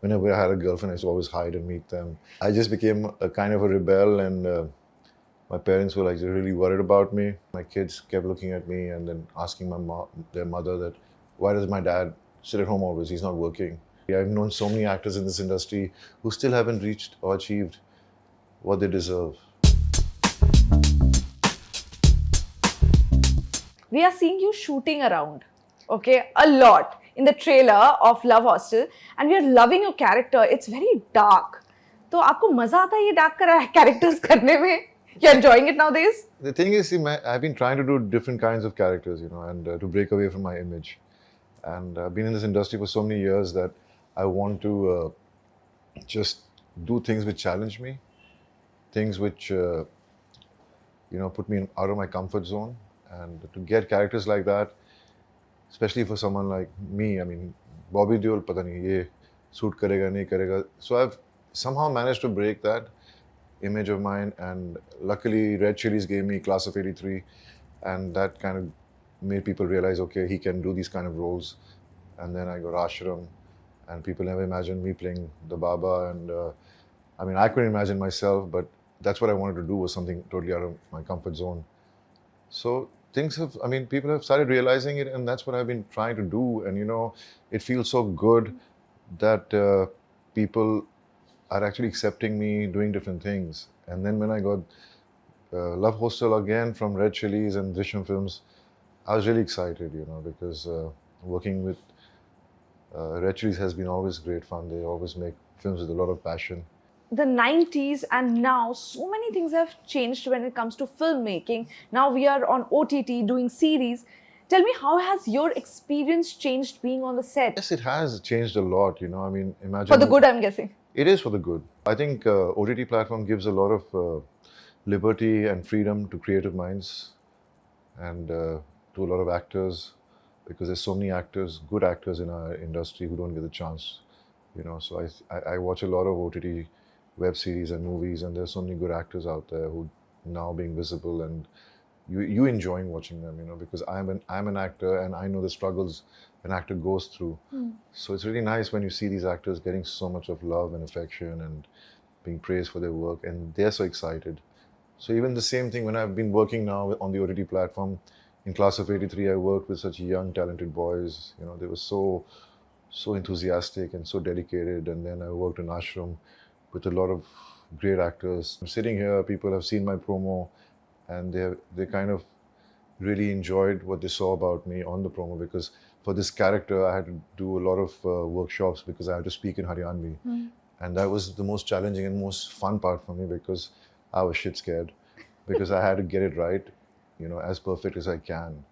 Whenever I had a girlfriend, I used to always hide and meet them. I just became a kind of a rebel, and my parents were like really worried about me. My kids kept looking at me and then asking their mother that, why does my dad sit at home always? He's not working. I've known so many actors in this industry who still haven't reached or achieved what they deserve. We are seeing you shooting around, okay, a lot in the trailer of Love Hostel, and we are loving your character. It's very dark. तो आपको मजा आता है ये dark characters करने में? You're enjoying it nowadays? The thing is, see, I've been trying to do different kinds of characters, and to break away from my image. And I've been in this industry for so many years that I want to just do things which challenge me, things which put me out of my comfort zone, and to get characters like that, especially for someone like me. I mean, Bobby Deol, pata nahi ye suit karega nahi karega. So I've somehow managed to break that image of mine, and luckily Red Chillies gave me Class of '83, and that kind of made people realize, okay, he can do these kind of roles. And then I got Ashram, and people never imagined me playing the Baba, and I mean, I couldn't imagine myself, but that's what I wanted to do, was something totally out of my comfort zone. So people have started realizing it, and that's what I've been trying to do. And it feels so good that people are actually accepting me doing different things. And then when I got Love Hostel again from Red Chillies and Drishyam Films, I was really excited, because working with Red Chillies has been always great fun. They always make films with a lot of passion. The 90s and now, so many things have changed when it comes to filmmaking. Now we are on OTT doing series. Tell me, how has your experience changed being on the set? Yes, it has changed a lot, I mean, imagine... For the good, I'm guessing. It is for the good. I think OTT platform gives a lot of liberty and freedom to creative minds, and to a lot of actors, because there's so many actors, good actors in our industry, who don't get the chance. So I watch a lot of OTT web series and movies, and there's so many good actors out there who now being visible, and you enjoying watching them, because I'm an actor, and I know the struggles an actor goes through. So it's really nice when you see these actors getting so much of love and affection and being praised for their work, and they're so excited. So even the same thing when I've been working now on the OTT platform, in Class of '83, I worked with such young, talented boys. They were so enthusiastic and so dedicated. And then I worked in Ashram with a lot of great actors. I'm sitting here, people have seen my promo, and they kind of really enjoyed what they saw about me on the promo, because for this character I had to do a lot of workshops, because I had to speak in Haryanvi. And that was the most challenging and most fun part for me, because I was shit scared, because I had to get it right, as perfect as I can.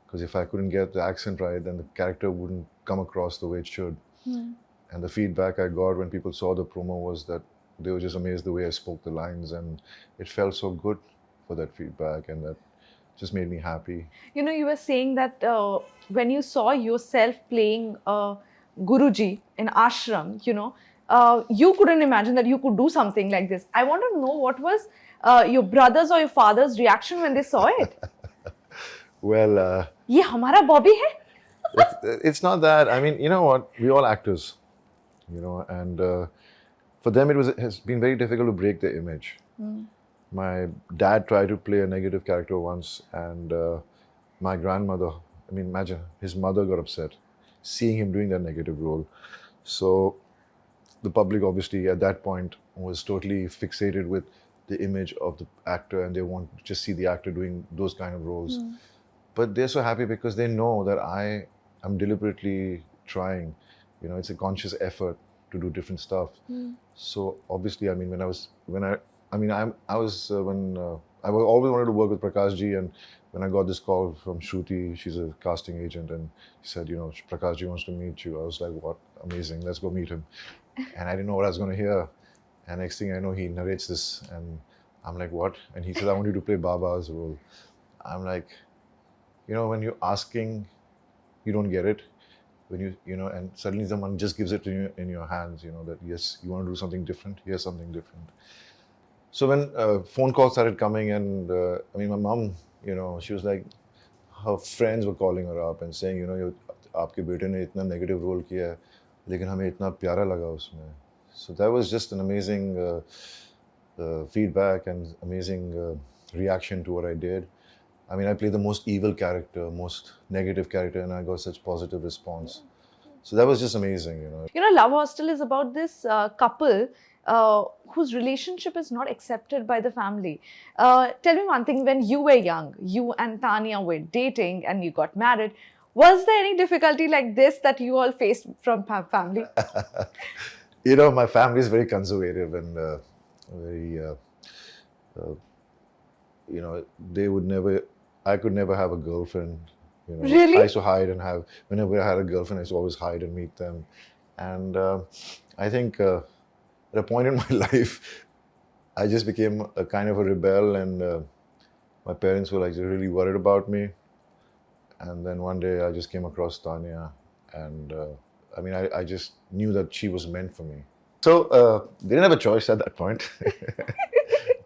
Because if I couldn't get the accent right, then the character wouldn't come across the way it should. And the feedback I got when people saw the promo was that they were just amazed the way I spoke the lines, and it felt so good for that feedback, and that just made me happy. You were saying that when you saw yourself playing Guruji in Ashram, you couldn't imagine that you could do something like this. I want to know, what was your brother's or your father's reaction when they saw it? Well, ये हमारा Bobby है? It's not that. I mean, you know what? We're all actors, and for them it has been very difficult to break the image. My dad tried to play a negative character once, and my grandmother, I mean, imagine, his mother got upset seeing him doing that negative role. So the public obviously at that point was totally fixated with the image of the actor, and they want to just see the actor doing those kind of roles. But they're so happy because they know that I am deliberately trying. It's a conscious effort to do different stuff. So obviously, I mean, when I was always wanted to work with Prakash ji, and when I got this call from Shruti, she's a casting agent, and she said, Prakash ji wants to meet you. I was like, what? Amazing, let's go meet him. And I didn't know what I was going to hear. And next thing I know, he narrates this, and I'm like, what? And he said, I want you to play Baba's role. I'm like, when you're asking, you don't get it. When and suddenly someone just gives it to you in your hands, that yes, you want to do something different, here's something different. So when phone calls started coming, and my mom, she was like, her friends were calling her up and saying, aapke bete ne itna negative role kiya hai, लेकिन हमें इतना प्यारा लगा उसमें. So that was just an amazing feedback and amazing reaction to what I did. I mean, I played the most evil character, most negative character, and I got such positive response. So that was just amazing, you know. You know, Love Hostel is about this couple whose relationship is not accepted by the family. Tell me one thing, when you were young, you and Tanya were dating and you got married, was there any difficulty like this that you all faced from family? You know, my family is very conservative and very, you know, they would never, I could never have a girlfriend. You know, Really? I used to hide and have, whenever I had a girlfriend, I used to always hide and meet them. And I think at a point in my life, I just became a kind of a rebel, and my parents were like really worried about me. And then one day I just came across Tanya, and I mean, I just knew that she was meant for me. So they didn't have a choice at that point.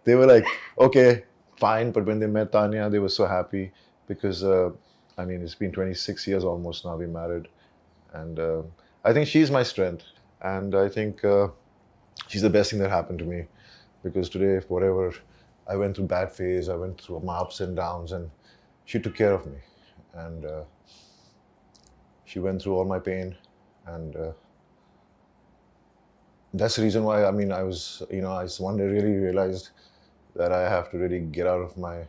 They were like, okay, fine. But when they met Tanya, they were so happy because, I mean, it's been 26 years almost now, we're married. And I think she's my strength. And I think she's the best thing that happened to me, because today, whatever, I went through bad phase, I went through my ups and downs, and she took care of me. And she went through all my pain. And that's the reason why, I mean, I was, you know, I one day really realized that I have to really get out of my,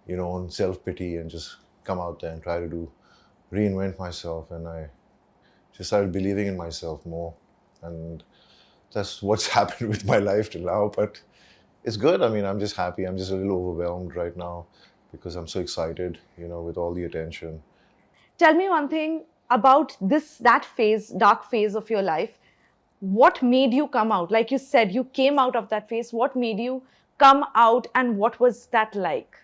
you know, own self-pity and just come out there and try to reinvent myself. And I just started believing in myself more. And that's what's happened with my life till now. But it's good. I mean, I'm just happy. I'm just a little overwhelmed right now because I'm so excited, you know, with all the attention. Tell me one thing about that phase, dark phase of your life. What made you come out? Like you said, you came out of that phase. What made you come out, and what was that like?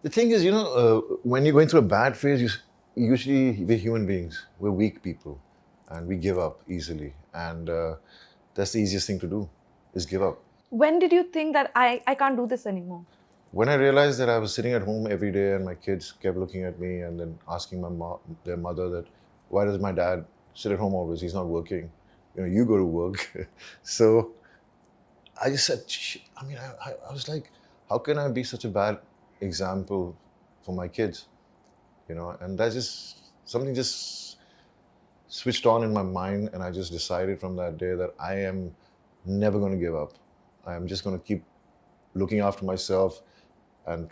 The thing is, you know, when you're going through a bad phase, usually we're human beings. We're weak people, and we give up easily. And that's the easiest thing to do, is give up. When did you think that I can't do this anymore? When I realized that I was sitting at home every day and my kids kept looking at me and then asking their mother that, why does my dad sit at home always? He's not working. You know, you go to work. So I just said, I mean, I was like, how can I be such a bad example for my kids? You know, and that just, something just switched on in my mind, and I just decided from that day that I am never going to give up. I am just going to keep looking after myself and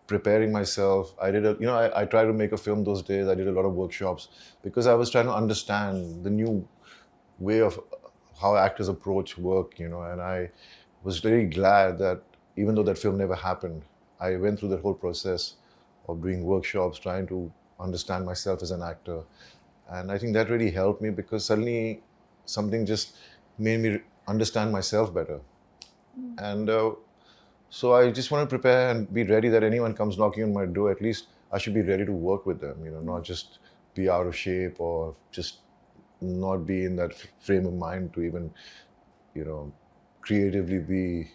preparing myself. I did I tried to make a film those days. I did a lot of workshops because I was trying to understand the new way of how actors approach work, you know, and I was very glad that even though that film never happened, I went through that whole process of doing workshops, trying to understand myself as an actor. And I think that really helped me because suddenly something just made me understand myself better. And so I just want to prepare and be ready that anyone comes knocking on my door, at least I should be ready to work with them, you know, not just be out of shape or just not be in that frame of mind to even, you know, creatively be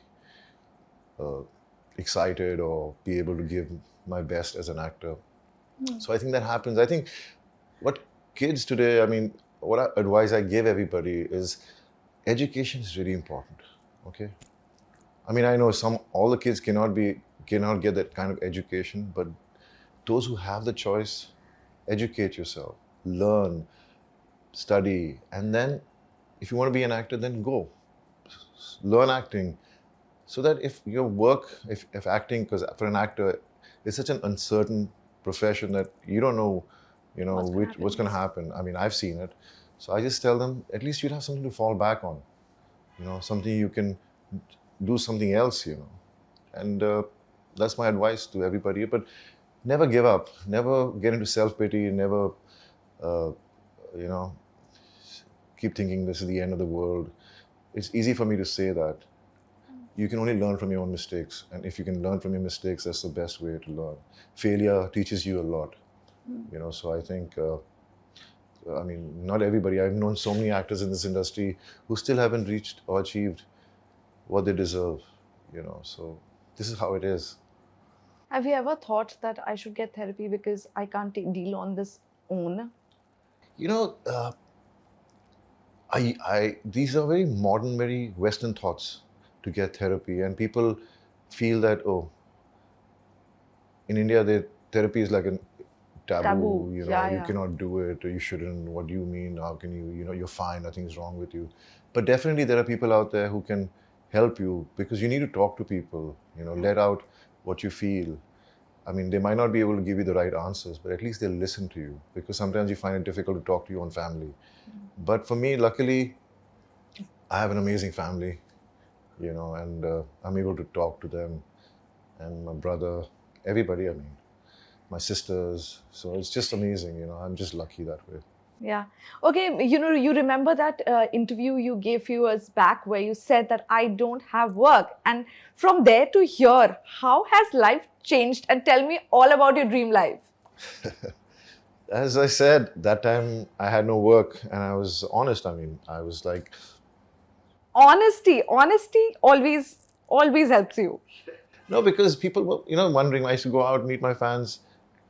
excited or be able to give my best as an actor. So I think that happens. I think what kids today, I mean, what advice I give everybody is education is really important, okay? I mean, I know all the kids cannot get that kind of education, but those who have the choice, educate yourself, learn, study, and then if you want to be an actor, then go. Learn acting. So that if your work, if acting, because for an actor, it's such an uncertain profession that you don't know, you know, what's going to happen. I mean, I've seen it. So I just tell them, at least you'd have something to fall back on, you know, something you can do something else, you know. And that's my advice to everybody. But never give up. Never get into self-pity. Never, you know, keep thinking this is the end of the world. It's easy for me to say that. You can only learn from your own mistakes. And if you can learn from your mistakes, that's the best way to learn. Failure teaches you a lot, you know. So I think, I mean, not everybody. I've known so many actors in this industry who still haven't reached or achieved what they deserve, you know. So this is how it is. Have you ever thought that I should get therapy because I can't deal on this own? You know, these are very modern, very Western thoughts to get therapy, and people feel that, oh, in India, therapy is like a taboo. You know, Yeah, you yeah. cannot do it, or you shouldn't. What do you mean? How can you? You know, you're fine. Nothing's wrong with you. But definitely, there are people out there who can help you, because you need to talk to people. You know, let out what you feel. I mean, they might not be able to give you the right answers, but at least they'll listen to you, because sometimes you find it difficult to talk to your own family. But for me, luckily, I have an amazing family, you know, and I'm able to talk to them, and my brother, everybody, I mean, my sisters. So it's just amazing, you know, I'm just lucky that way. Yeah. Okay, you remember that interview you gave few years back where you said that I don't have work. And from there to here, how has life changed? And tell me all about your dream life. As I said, that time I had no work and I was honest. I mean, I was like, Honesty always helps you. no, because people were, you know, wondering. I used to go out, meet my fans.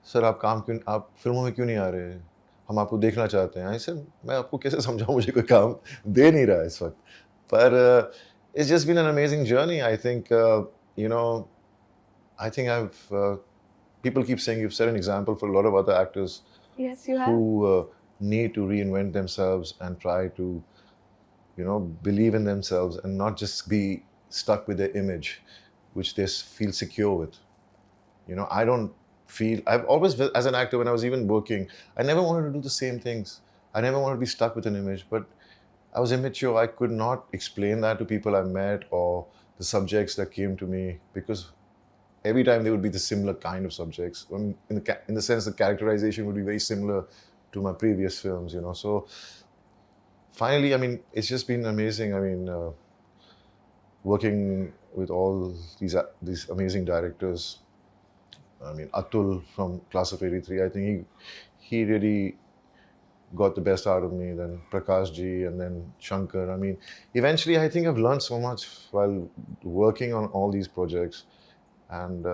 Sir आप फिल्मों में क्यों नहीं आ रहे? हम आपको देखना चाहते हैं. I said, मैं आपको कैसे समझाऊं, मुझे कोई काम दे नहीं रहा है इस वक्त. But it's just been an amazing journey. I think, you know, I think people keep saying you've set an example for a lot of other actors Yes, you have. who need to reinvent themselves and try to, you know, believe in themselves and not just be stuck with their image, which they feel secure with. You know, I've always, as an actor, when I was even working, I never wanted to do the same things. I never wanted to be stuck with an image, but I was immature. I could not explain that to people I met or the subjects that came to me, because every time they would be the similar kind of subjects. In the sense, the characterization would be very similar to my previous films, you know. So finally, I mean, it's just been amazing. I mean, working with all these amazing directors. I mean, Atul from Class of '83. I think he really got the best out of me. Then Prakash ji, and then Shankar. I mean, eventually, I think I've learned so much while working on all these projects, and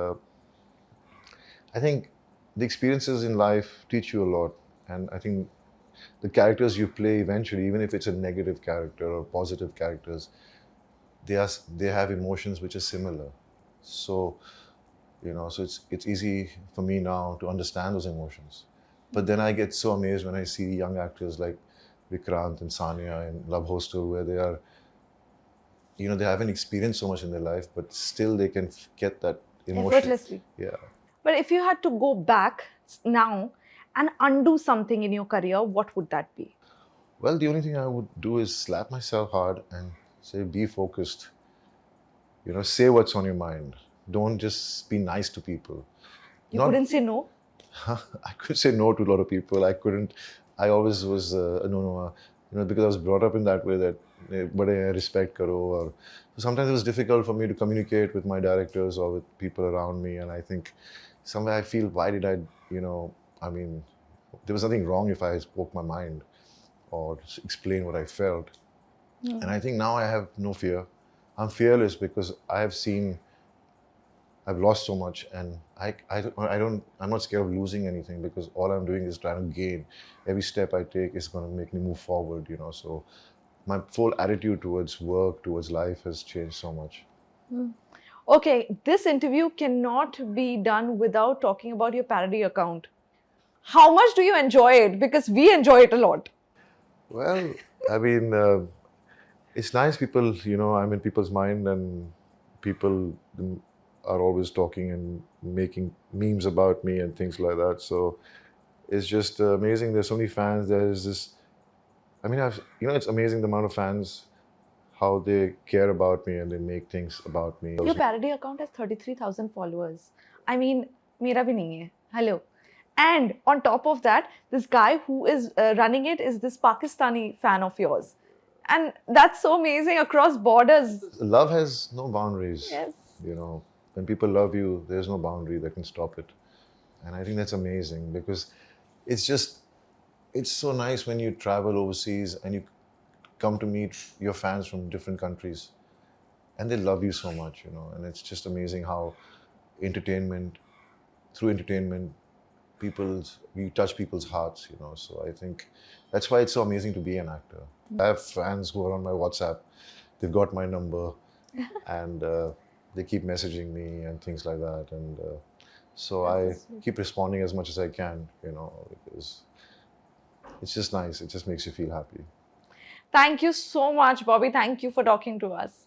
I think the experiences in life teach you a lot. And I think the characters you play eventually, even if it's a negative character or positive characters, they have emotions which are similar. So, you know, so it's easy for me now to understand those emotions. But then I get so amazed when I see young actors like Vikrant and Sanya in Love Hostel, where they are, you know, they haven't experienced so much in their life, but still they can get that emotion. Effortlessly. Yeah. But if you had to go back now and undo something in your career, what would that be? Well, the only thing I would do is slap myself hard and say, be focused. You know, say what's on your mind. Don't just be nice to people. You couldn't say no? I could say no to a lot of people. I couldn't. I always was no, you know, because I was brought up in that way that bade respect karo. Or so sometimes it was difficult for me to communicate with my directors or with people around me. And I think somewhere I feel, why did I, you know, I mean, there was nothing wrong if I spoke my mind or explain what I felt. And I think now I have no fear. I'm fearless because I've lost so much, and I'm not scared of losing anything, because all I'm doing is trying to gain. Every step I take is going to make me move forward, you know. So my whole attitude towards work, towards life has changed so much. Okay, this interview cannot be done without talking about your parody account. How much do you enjoy it? Because we enjoy it a lot. Well, I mean, it's nice. People, you know, I'm in people's mind, and people are always talking and making memes about me and things like that. So it's just amazing. There's so many fans. There's this. I mean, it's amazing the amount of fans, how they care about me and they make things about me. Your parody account has 33,000 followers. I mean, mera bhi nahi hai. Hello. And on top of that, this guy who is running it is this Pakistani fan of yours. And that's so amazing across borders. Love has no boundaries. Yes. You know, when people love you, there's no boundary that can stop it. And I think that's amazing, because it's so nice when you travel overseas and you come to meet your fans from different countries, and they love you so much, you know. And it's just amazing how through entertainment, you touch people's hearts, you know. So I think that's why it's so amazing to be an actor. I have fans who are on my WhatsApp. They've got my number, and they keep messaging me and things like that. And so I keep responding as much as I can, you know, because it's just nice. It just makes you feel happy. Thank you so much, Bobby. Thank you for talking to us.